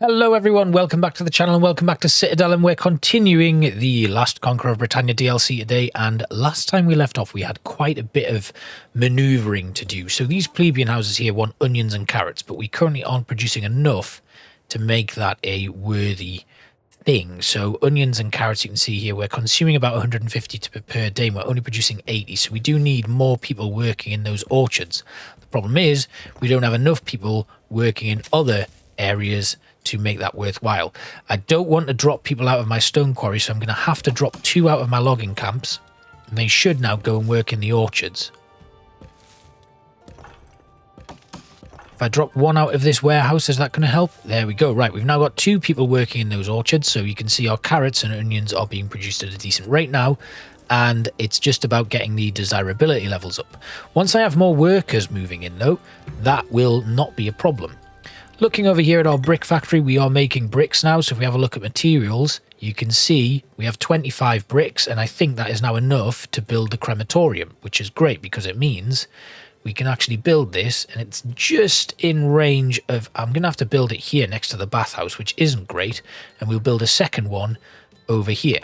Hello everyone, welcome back to the channel and welcome back to Citadelum. We're continuing the Last Conqueror of Britannia DLC today, and last time we left off we had quite a bit of manoeuvring to do. So these plebeian houses here want onions and carrots, but we currently aren't producing enough to make that a worthy thing. So onions and carrots, you can see here, we're consuming about 150 per day and we're only producing 80, so we do need more people working in those orchards. The problem is we don't have enough people working in other areas to make that worthwhile. I don't want to drop people out of my stone quarry, so I'm going to have to drop 2 out of my logging camps, and they should now go and work in the orchards. If I drop 1 out of this warehouse, is that going to help? There we go. Right, we've now got 2 people working in those orchards, so you can see our carrots and onions are being produced at a decent rate now, and it's just about getting the desirability levels up. Once I have more workers moving in though, that will not be a problem. Looking over here at our brick factory, we are making bricks now. So if we have a look at materials, you can see we have 25 bricks, and I think that is now enough to build the crematorium, which is great because it means we can actually build this, and it's just in range of, I'm going to have to build it here next to the bathhouse, which isn't great, and we'll build a second one over here.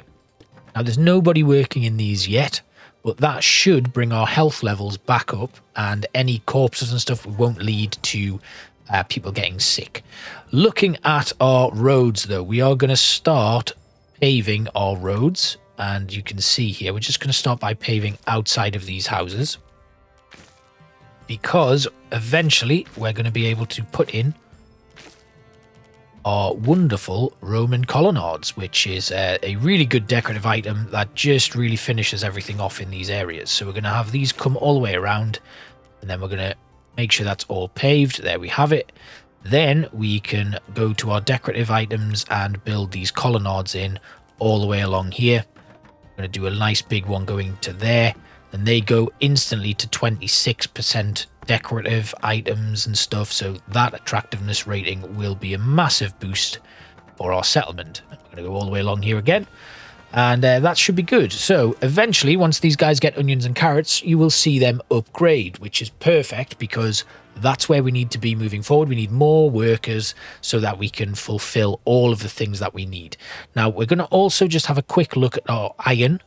Now there's nobody working in these yet, but that should bring our health levels back up, and any corpses and stuff won't lead to people getting sick. Looking at our roads though, we are going to start paving our roads, and you can see here we're just going to start by paving outside of these houses, because eventually we're going to be able to put in our wonderful Roman colonnades, which is a really good decorative item that just really finishes everything off in these areas. So we're going to have these come all the way around, and then we're going to make sure that's all paved. There we have it. Then we can go to our decorative items and build these colonnades in all the way along here. I'm going to do a nice big one going to there, and they go instantly to 26% decorative items and stuff, so that attractiveness rating will be a massive boost for our settlement. I'm going to go all the way along here again, and that should be good. So eventually, once these guys get onions and carrots, you will see them upgrade, which is perfect because that's where we need to be moving forward. We need more workers so that we can fulfill all of the things that we need. Now, we're going to also just have a quick look at our iron,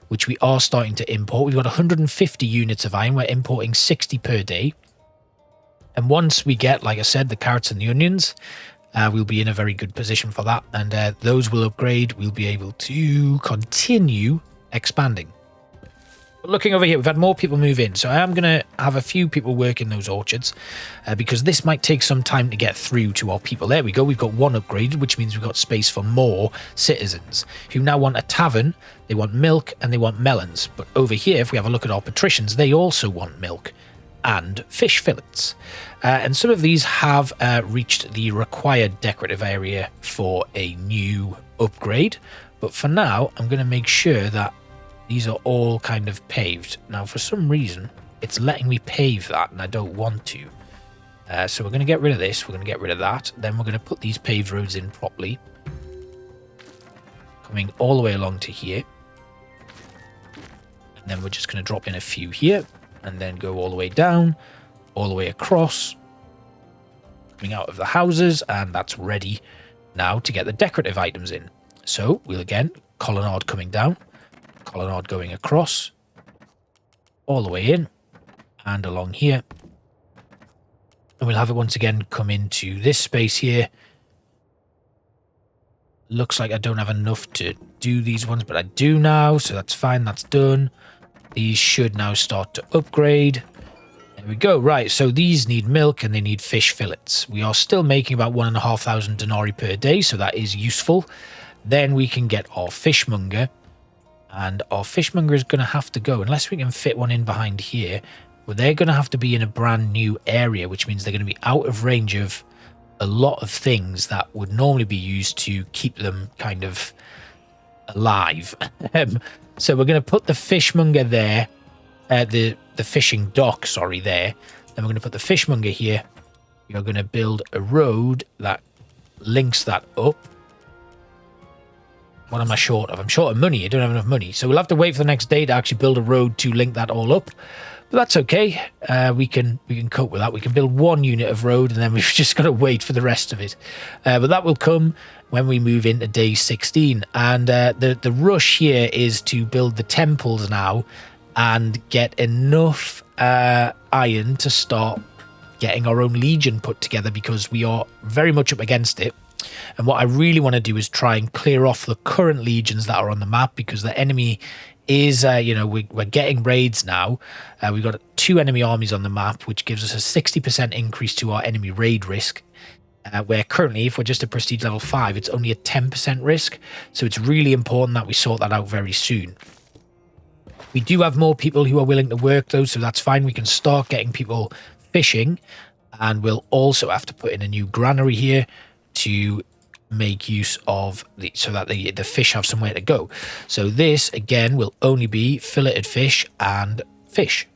which we are starting to import. We've got 150 units of iron. We're importing 60 per day. And once we get, like I said, the carrots and the onions, we'll be in a very good position for that, and those will upgrade. We'll be able to continue expanding. But looking over here, we've had more people move in, so I am going to have a few people work in those orchards, because this might take some time to get through to our people. There we go, we've got 1 upgraded, which means we've got space for more citizens who now want a tavern, they want milk, and they want melons. But over here, if we have a look at our patricians, they also want milk and fish fillets, and some of these have reached the required decorative area for a new upgrade, but for now I'm going to make sure that these are all kind of paved. Now for some reason it's letting me pave that, and I don't want to, so we're going to get rid of this, we're going to get rid of that, then we're going to put these paved roads in properly, coming all the way along to here, and then we're just going to drop in a few here, and then go all the way down, all the way across, coming out of the houses, and that's ready now to get the decorative items in. So we'll again, colonnade coming down, colonnade going across, all the way in, and along here. And we'll have it once again come into this space here. Looks like I don't have enough to do these ones, but I do now, so that's fine, that's done. These should now start to upgrade. There we go. Right, so these need milk and they need fish fillets. We are still making about 1,500 denarii per day, so that is useful. Then we can get our fishmonger, and our fishmonger is going to have to go, unless we can fit one in behind here, well, they're going to have to be in a brand new area, which means they're going to be out of range of a lot of things that would normally be used to keep them kind of alive. So we're going to put the fishmonger there, the fishing dock, sorry, there. Then we're going to put the fishmonger here. We are going to build a road that links that up. What am I short of? I'm short of money. I don't have enough money. So we'll have to wait for the next day to actually build a road to link that all up. But that's okay. We can cope with that. We can build one unit of road, and then we've just got to wait for the rest of it. But that will come when we move into day 16. And the rush here is to build the temples now and get enough iron to start getting our own legion put together, because we are very much up against it. And what I really want to do is try and clear off the current legions that are on the map, because the enemy is, we're getting raids now. We've got 2 enemy armies on the map, which gives us a 60% increase to our enemy raid risk. Where currently, if we're just at prestige level 5, it's only a 10% risk. So it's really important that we sort that out very soon. We do have more people who are willing to work though, so that's fine. We can start getting people fishing, and we'll also have to put in a new granary here to make use of so that the fish have somewhere to go. So this again will only be filleted fish and fish.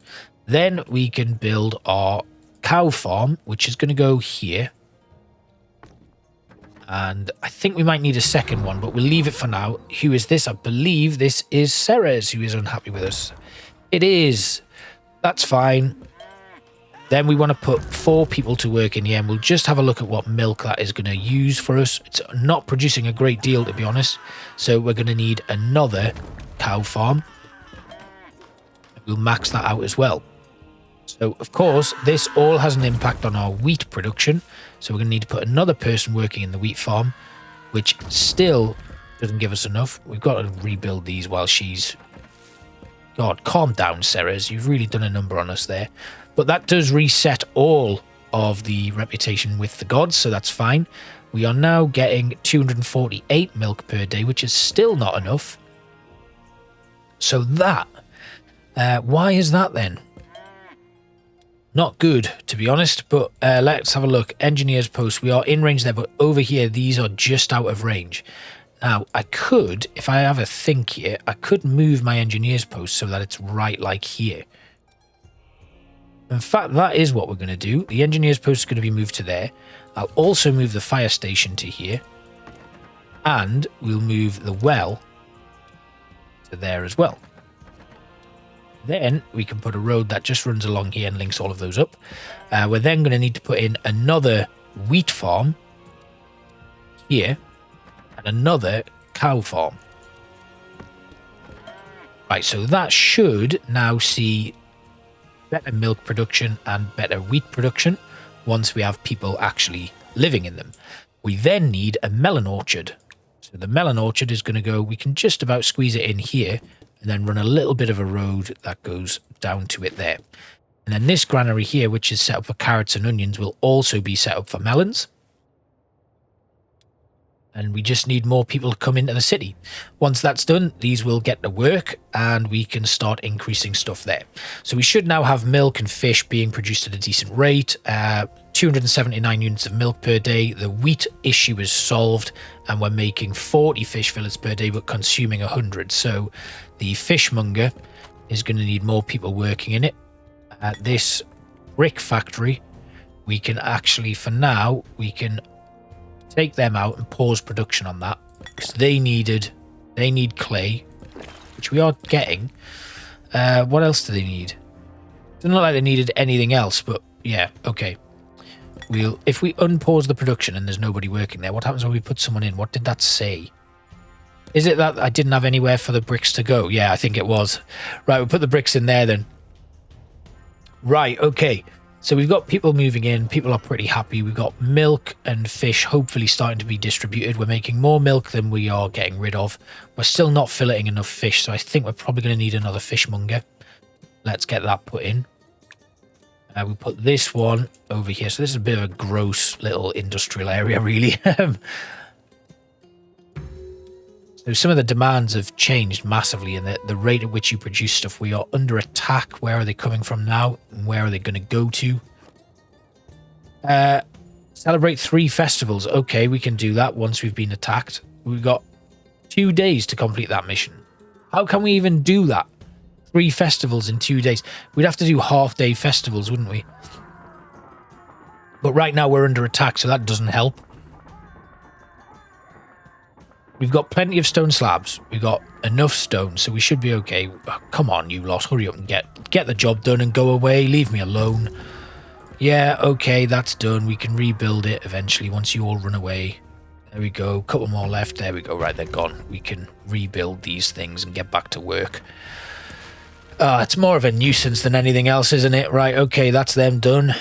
Then we can build our cow farm, which is going to go here. And I think we might need a second one, but we'll leave it for now. Who is this? I believe this is Ceres, who is unhappy with us. It is. That's fine. Then we want to put 4 people to work in here, and we'll just have a look at what milk that is going to use for us. It's not producing a great deal, to be honest. So we're going to need another cow farm. We'll max that out as well. So, of course, this all has an impact on our wheat production. So we're going to need to put another person working in the wheat farm, which still doesn't give us enough. We've got to rebuild these while she's... God, calm down, Ceres. You've really done a number on us there. But that does reset all of the reputation with the gods, so that's fine. We are now getting 248 milk per day, which is still not enough. So that... why is that then? Not good, to be honest, but let's have a look. Engineer's post, we are in range there, but over here, these are just out of range. Now, I could, if I have a think here, I could move my engineer's post so that it's right like here. In fact, that is what we're going to do. The engineer's post is going to be moved to there. I'll also move the fire station to here. And we'll move the well to there as well. Then we can put a road that just runs along here and links all of those up. We're then going to need to put in another wheat farm here and another cow farm. Right, so that should now see better milk production and better wheat production once we have people actually living in them. We then need a melon orchard. So the melon orchard is going to go, we can just about squeeze it in here, and then run a little bit of a road that goes down to it there. And then this granary here, which is set up for carrots and onions, will also be set up for melons. And we just need more people to come into the city. Once that's done, these will get to work and we can start increasing stuff there. So we should now have milk and fish being produced at a decent rate. 279 units of milk per day. The wheat issue is solved and we're making 40 fish fillets per day but consuming 100. So the fishmonger is going to need more people working in it. At this brick factory, we can actually, for now, we can take them out and pause production on that because they need clay, which we are getting. What else do they need? Doesn't look like they needed anything else, but yeah, okay. If we unpause the production and there's nobody working there, what happens when we put someone in? What did that say? Is it that I didn't have anywhere for the bricks to go? Yeah, I think it was. Right, we'll put the bricks in there then. Right, okay. So we've got people moving in. People are pretty happy. We've got milk and fish hopefully starting to be distributed. We're making more milk than we are getting rid of. We're still not filleting enough fish, so I think we're probably going to need another fishmonger. Let's get that put in. We put this one over here. So this is a bit of a gross little industrial area, really. So some of the demands have changed massively in the rate at which you produce stuff. We are under attack. Where are they coming from now? And where are they going to go to? Celebrate 3 festivals. Okay, we can do that once we've been attacked. We've got 2 days to complete that mission. How can we even do that? 3 festivals in 2 days. We'd have to do half-day festivals, wouldn't we? But right now we're under attack, so that doesn't help. We've got plenty of stone slabs. We've got enough stone, so we should be okay. Oh, come on, you lot. Hurry up and get the job done and go away. Leave me alone. Yeah, okay, that's done. We can rebuild it eventually once you all run away. There we go. Couple more left. There we go. Right, they're gone. We can rebuild these things and get back to work. It's more of a nuisance than anything else, isn't it? Right, okay, that's them done.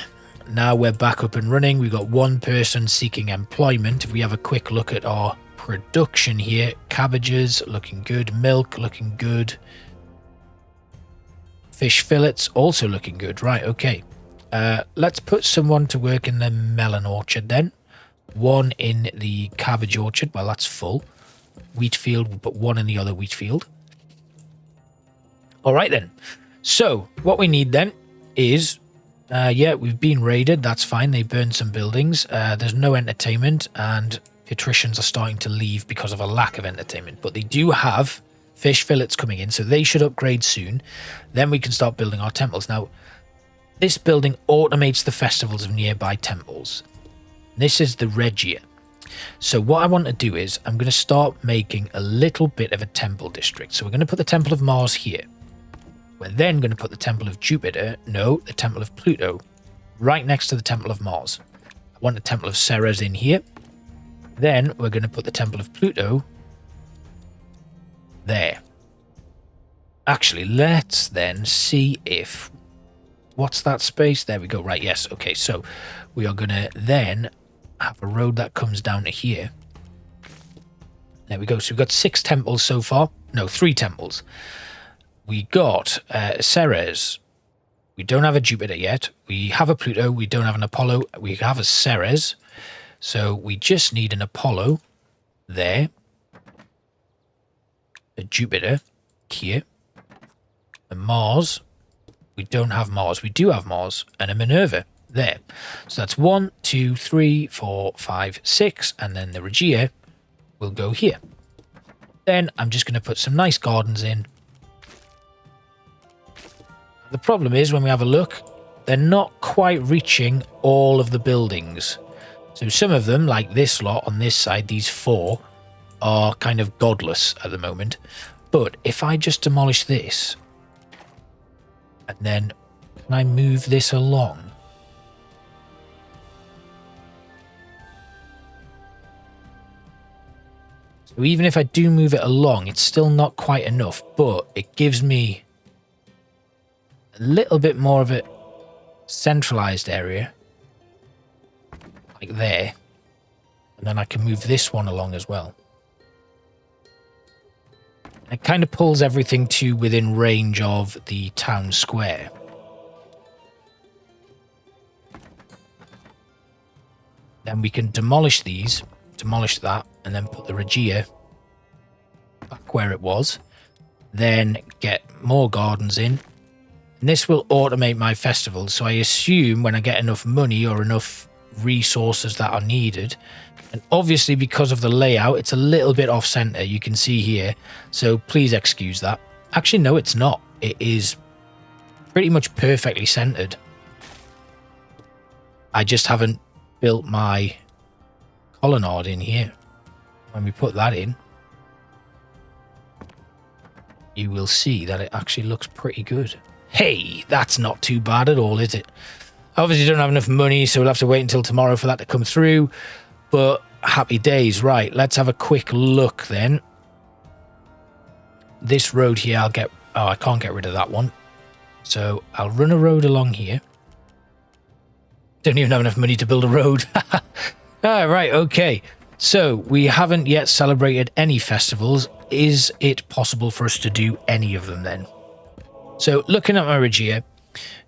Now we're back up and running. We've got one person seeking employment. If we have a quick look at our production here, cabbages looking good, milk looking good, fish fillets also looking good. Right, okay, let's put someone to work in the melon orchard then. One in the cabbage orchard. Well, that's full. Wheat field, we'll put one in the other wheat field. All right then, so what we need then is yeah, we've been raided. That's fine. They burned some buildings. There's no entertainment, and patricians are starting to leave because of a lack of entertainment, but they do have fish fillets coming in, so they should upgrade soon. Then we can start building our temples. Now, this building automates the festivals of nearby temples. This is the Regia. So what I want to do is I'm going to start making a little bit of a temple district. So we're going to put the Temple of Mars here. We're then going to put the Temple of Jupiter, no, the Temple of Pluto, right next to the Temple of Mars. I want the Temple of Ceres in here. Then we're going to put the Temple of Pluto there. Actually, let's then see if... What's that space? There we go. Right, yes. Okay, so we are going to then have a road that comes down to here. There we go. So we've got 6 temples so far. No, 3 temples. We got Ceres. We don't have a Jupiter yet. We have a Pluto. We don't have an Apollo. We have a Ceres. So we just need an Apollo there. A Jupiter here. A Mars. We don't have Mars. We do have Mars. And a Minerva there. So that's 1, 2, 3, 4, 5, 6. And then the Regia will go here. Then I'm just going to put some nice gardens in. The problem is when we have a look, they're not quite reaching all of the buildings. So some of them, like this lot on this side, these 4, are kind of godless at the moment. But if I just demolish this, and then can I move this along? So even if I do move it along, it's still not quite enough, but it gives me a little bit more of a centralized area, like there, and then I can move this one along as well. It kind of pulls everything to within range of the town square. Then we can demolish these, demolish that, and then put the Regia back where it was. Then get more gardens in. And this will automate my festivals, so I assume when I get enough money or enough resources that are needed, and obviously because of the layout, it's a little bit off-center, you can see here, so please excuse that. Actually, no, it's not. It is pretty much perfectly centered. I just haven't built my colonnade in here. When we put that in, you will see that it actually looks pretty good. Hey, that's not too bad at all, is it? Obviously don't have enough money, so we'll have to wait until tomorrow for that to come through. But happy days. Right, let's have a quick look then. This road here, I'll get... Oh, I can't get rid of that one. So I'll run a road along here. Don't even have enough money to build a road. All right, okay. So we haven't yet celebrated any festivals. Is it possible for us to do any of them then? So looking at my Regia,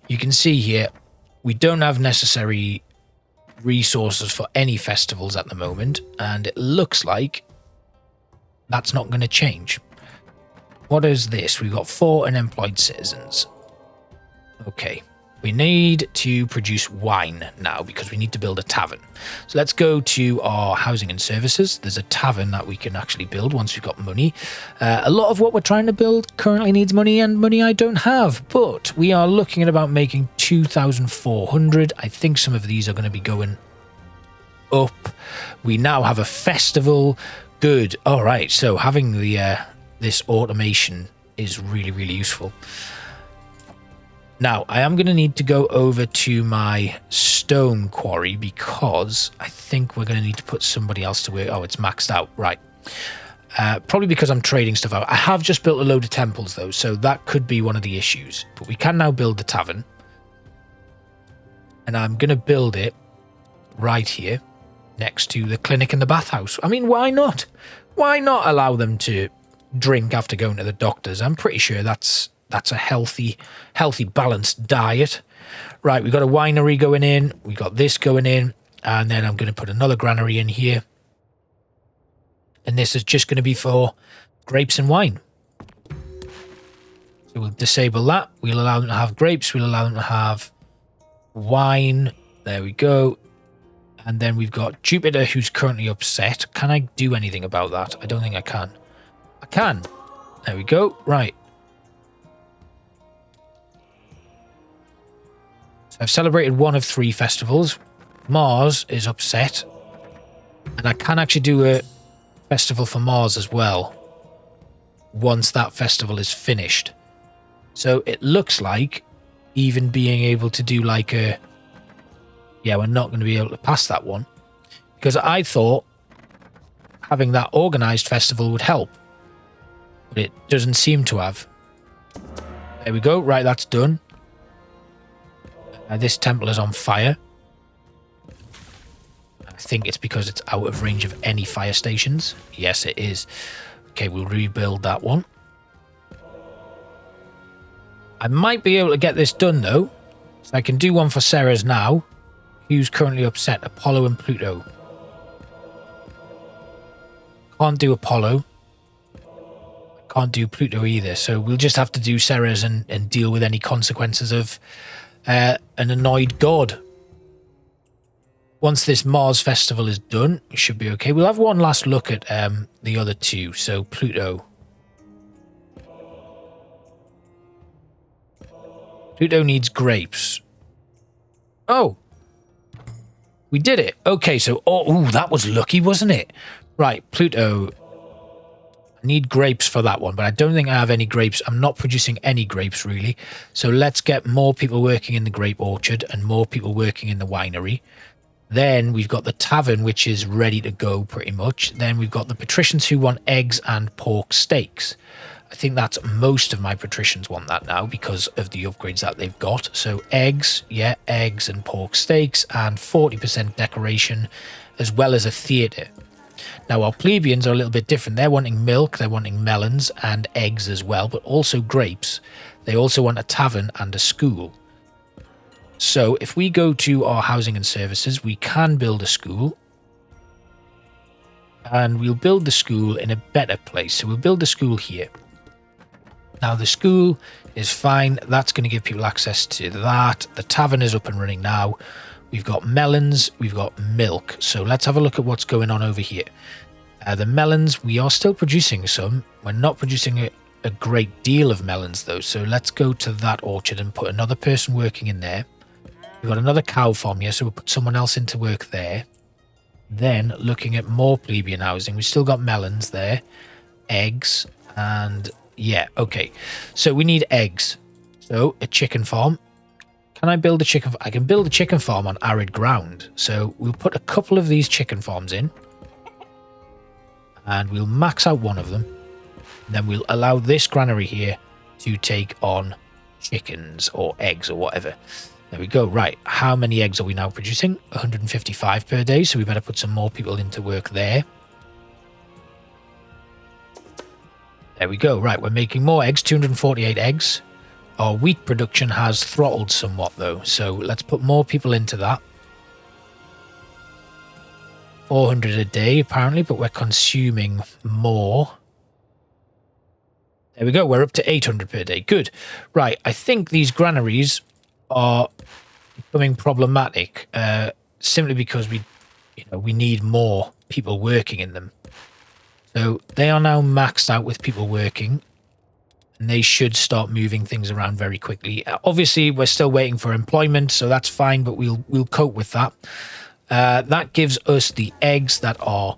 you can see here, we don't have necessary resources for any festivals at the moment, and it looks like that's not going to change. What is this? We've got 4 unemployed citizens. Okay, we need to produce wine now because we need to build a tavern. So let's go to our housing and services. There's a tavern that we can actually build once we've got money. A lot of what we're trying to build currently needs money, and money I don't have, but we are looking at about making 2,400. I think some of these are going to be going up. We now have a festival. Good. All right. So having the this automation is really, really useful. Now, I am going to need to go over to my stone quarry because I think we're going to need to put somebody else to work. Oh, it's maxed out. Right. Probably because I'm trading stuff out. I have just built a load of temples, though, so that could be one of the issues. But we can now build the tavern. And I'm going to build it right here next to the clinic and the bathhouse. I mean, why not? Why not allow them to drink after going to the doctors? I'm pretty sure that's a healthy, balanced diet. Right, we've got a winery going in. We got this going in. And then I'm going to put another granary in here. And this is just going to be for grapes and wine. So we'll disable that. We'll allow them to have grapes. We'll allow them to have wine. There we go. And then we've got Jupiter, who's currently upset. Can I do anything about that? I don't think I can. I can. There we go. Right. So I've celebrated one of 3 festivals. Mars is upset. And I can actually do a festival for Mars as well once that festival is finished. So it looks like even being able to do like a... Yeah, we're not going to be able to pass that one. Because I thought having that organised festival would help. But it doesn't seem to have. There we go. Right, that's done. This temple is on fire. I think it's because it's out of range of any fire stations. Yes, it is. Okay, we'll rebuild that one. I might be able to get this done, though. So I can do one for Ceres now. Who's currently upset? Apollo and Pluto. Can't do Apollo. Can't do Pluto either. So we'll just have to do Ceres and deal with any consequences of an annoyed god. Once this Mars festival is done, it should be okay. We'll have one last look at the other 2. So Pluto. Pluto needs grapes. Oh. We did it. Okay, so... Oh, ooh, that was lucky, wasn't it? Right, Pluto. I need grapes for that one, but I don't think I have any grapes. I'm not producing any grapes, really. So let's get more people working in the grape orchard and more people working in the winery. Then we've got the tavern, which is ready to go pretty much. Then we've got the patricians who want eggs and pork steaks. I think that's most of my patricians want that now because of the upgrades that they've got. So eggs, yeah, eggs and pork steaks and 40% decoration as well as a theatre. Now our plebeians are a little bit different. They're wanting milk, they're wanting melons and eggs as well, but also grapes. They also want a tavern and a school. So if we go to our housing and services, we can build a school. And we'll build the school in a better place. So we'll build the school here. Now the school is fine. That's going to give people access to that. The tavern is up and running now. We've got melons. We've got milk. So let's have a look at what's going on over here. The melons, we are still producing some. We're not producing a great deal of melons though. So let's go to that orchard and put another person working in there. We've got another cow farm here. So we'll put someone else into work there. Then looking at more plebeian housing. We've still got melons there. Eggs and... Yeah, okay. So we need eggs. So a chicken farm. Can I build a chicken? I can build a chicken farm on arid ground. So we'll put a couple of these chicken farms in. And we'll max out one of them. And then we'll allow this granary here to take on chickens or eggs or whatever. There we go. Right. How many eggs are we now producing? 155 per day. So we better put some more people into work there. There we go. Right, we're making more eggs, 248 eggs. Our wheat production has throttled somewhat, though, so let's put more people into that. 400 a day, apparently, but we're consuming more. There we go. We're up to 800 per day. Good. Right, I think these granaries are becoming problematic, simply because we need more people working in them. So they are now maxed out with people working, and they should start moving things around very quickly. Obviously, we're still waiting for employment, so that's fine, but we'll cope with that. That gives us the eggs that are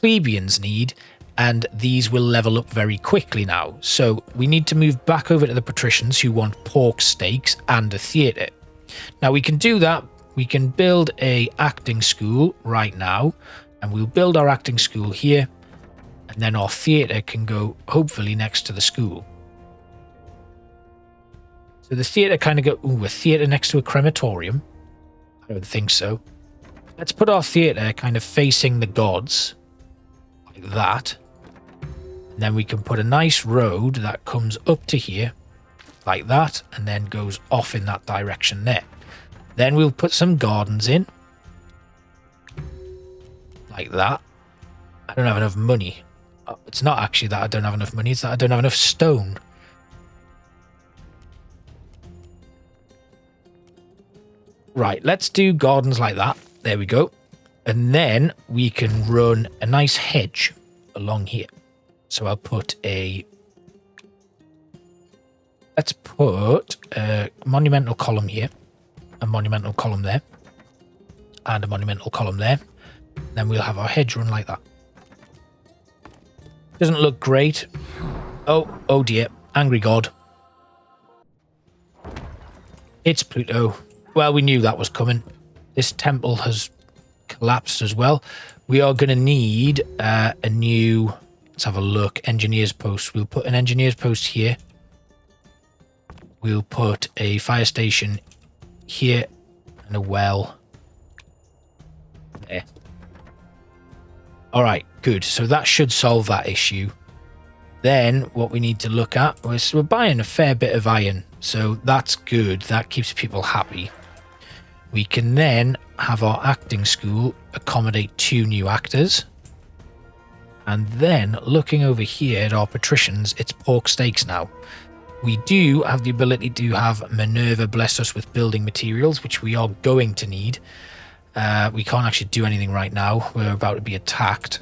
plebeians need, and these will level up very quickly now. So we need to move back over to the patricians who want pork steaks and a theatre. Now we can do that. We can build a acting school right now, and we'll build our acting school here, and then our theatre can go hopefully next to the school. So the theatre kind of go, ooh, a theatre next to a crematorium? I don't think so. Let's put our theatre kind of facing the gods, like that. And then we can put a nice road that comes up to here, like that, and then goes off in that direction there. Then we'll put some gardens in, like that. I don't have enough money. It's not actually that I don't have enough money, it's that I don't have enough stone. Right, let's do gardens like that. There we go. And then we can run a nice hedge along here. So I'll put a... Let's put a monumental column here. A monumental column there. And a monumental column there. Then we'll have our hedge run like that. Doesn't look great. Oh dear. Angry God. It's Pluto. Well, we knew that was coming. This temple has collapsed as well. We are going to need a new... Let's have a look. Engineer's post. We'll put an engineer's post here. We'll put a fire station here and a well there. All right, good. So that should solve that issue. Then what we need to look at is we're buying a fair bit of iron. So that's good. That keeps people happy. We can then have our acting school accommodate 2 new actors. And then looking over here at our patricians, it's pork steaks now. We do have the ability to have Minerva bless us with building materials, which we are going to need. We can't actually do anything right now. We're about to be attacked.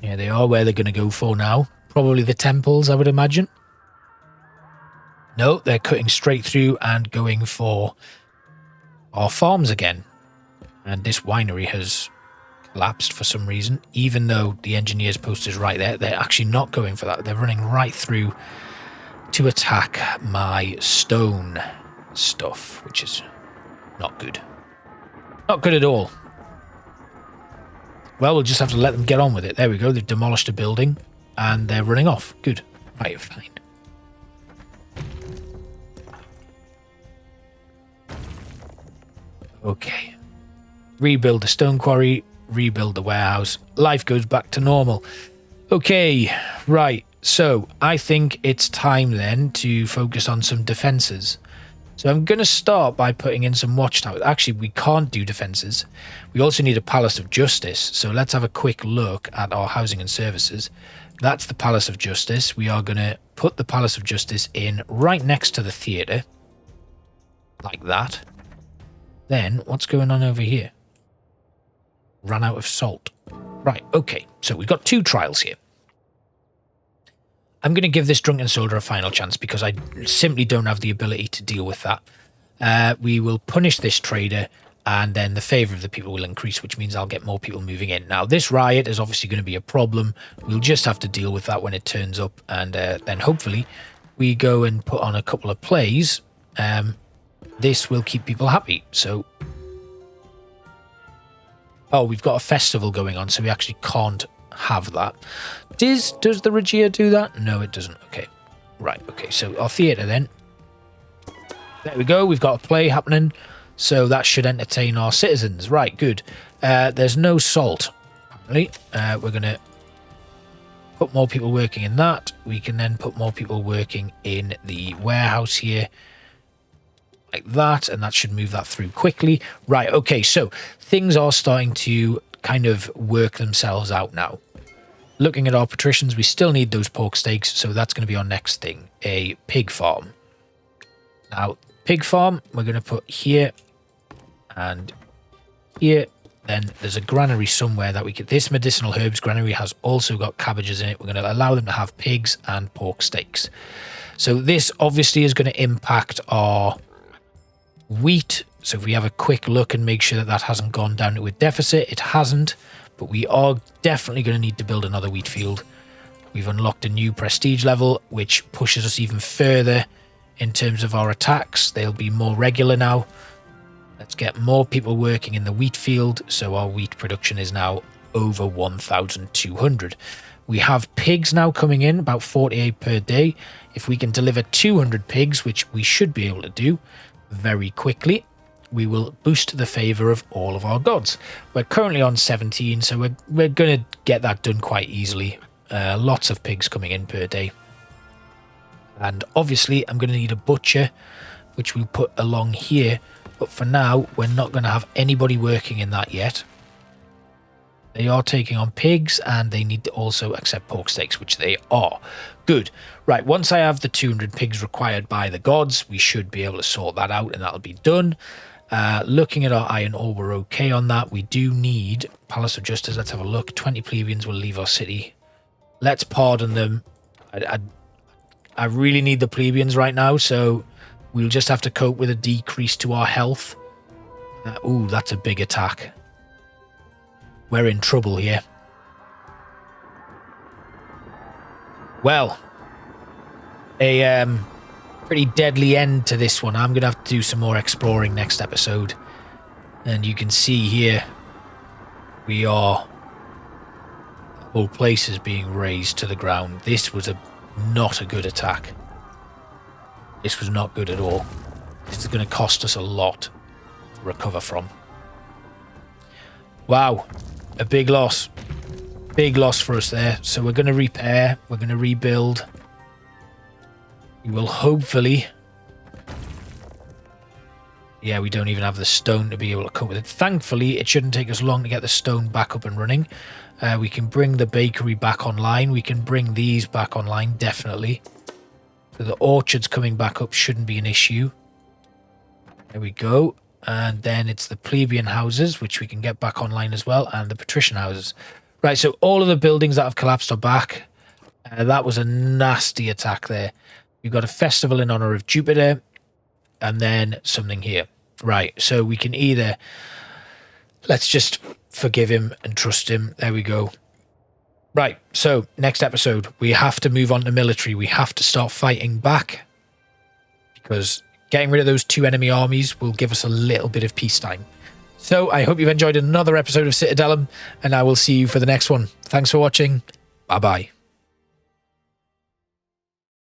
Yeah, they are where they're going to go for now. Probably the temples, I would imagine. No, they're cutting straight through and going for our farms again. And this winery has collapsed for some reason. Even though the engineer's post is right there, they're actually not going for that. They're running right through to attack my stone stuff, which is not good. Not good at all. Well, we'll just have to let them get on with it. There we go. They've demolished a building and they're running off. Good. Right, fine. Okay. Rebuild the stone quarry. Rebuild the warehouse. Life goes back to normal. Okay. Right. So I think it's time then to focus on some defenses. So I'm going to start by putting in some watchtowers. Actually, we can't do defenses. We also need a Palace of Justice. So let's have a quick look at our housing and services. That's the Palace of Justice. We are going to put the Palace of Justice in right next to the theatre. Like that. Then, what's going on over here? Ran out of salt. Right, okay. So we've got 2 trials here. I'm going to give this drunken soldier a final chance because I simply don't have the ability to deal with that. We will punish this trader and then the favour of the people will increase, which means I'll get more people moving in. Now, this riot is obviously going to be a problem. We'll just have to deal with that when it turns up, and then hopefully we go and put on a couple of plays. This will keep people happy. So, oh, we've got a festival going on, so we actually can't have that. Does the Regia do that? No, it doesn't. Okay. Right, okay. So our theatre then. There we go. We've got a play happening. So that should entertain our citizens. Right, good. There's no salt, apparently. We're going to put more people working in that. We can then put more people working in the warehouse here. Like that. And that should move that through quickly. Right, okay. So things are starting to kind of work themselves out now. Looking at our patricians, we still need those pork steaks. So that's going to be our next thing. A pig farm. Now, pig farm, we're going to put here and here. Then there's a granary somewhere that we could... This medicinal herbs granary has also got cabbages in it. We're going to allow them to have pigs and pork steaks. So this obviously is going to impact our wheat. So if we have a quick look and make sure that that hasn't gone down to a deficit, it hasn't. but we are definitely going to need to build another wheat field. We've unlocked a new prestige level, which pushes us even further in terms of our attacks. They'll be more regular now. Let's get more people working in the wheat field, so our wheat production is now over 1,200. We have pigs now coming in, about 48 per day. If we can deliver 200 pigs, which we should be able to do very quickly, we will boost the favour of all of our gods. We're currently on 17, so we're going to get that done quite easily. Lots of pigs coming in per day. And obviously, I'm going to need a butcher, which we'll put along here. But for now, we're not going to have anybody working in that yet. They are taking on pigs, and they need to also accept pork steaks, which they are. Good. Right, once I have the 200 pigs required by the gods, we should be able to sort that out, and that'll be done. Looking at our iron ore, we're okay on that. We do need Palace of Justice. Let's have a look. 20 plebeians will leave our city. Let's pardon them. I really need the plebeians right now, so we'll just have to cope with a decrease to our health. Ooh, that's a big attack. We're in trouble here. Well, a pretty deadly end to this one. I'm going to have to do some more exploring next episode. And you can see here, we are... the whole place is being razed to the ground. This was not a good attack. This was not good at all. This is going to cost us a lot to recover from. Wow. A big loss. Big loss for us there. So we're going to repair. We're going to rebuild. We will hopefully... yeah, we don't even have the stone to be able to cope with it. Thankfully, it shouldn't take us long to get the stone back up and running. We can bring the bakery back online. We can bring these back online, definitely. So the orchards coming back up shouldn't be an issue. There we go. And then it's the plebeian houses, which we can get back online as well, and the patrician houses. Right, so all of the buildings that have collapsed are back. That was a nasty attack there. We've got a festival in honor of Jupiter, and then something here. Right, so we can either... let's just forgive him and trust him. There we go. Right, so next episode, we have to move on to military. We have to start fighting back, because getting rid of those 2 enemy armies will give us a little bit of peacetime. So I hope you've enjoyed another episode of Citadelum, and I will see you for the next one. Thanks for watching. Bye-bye.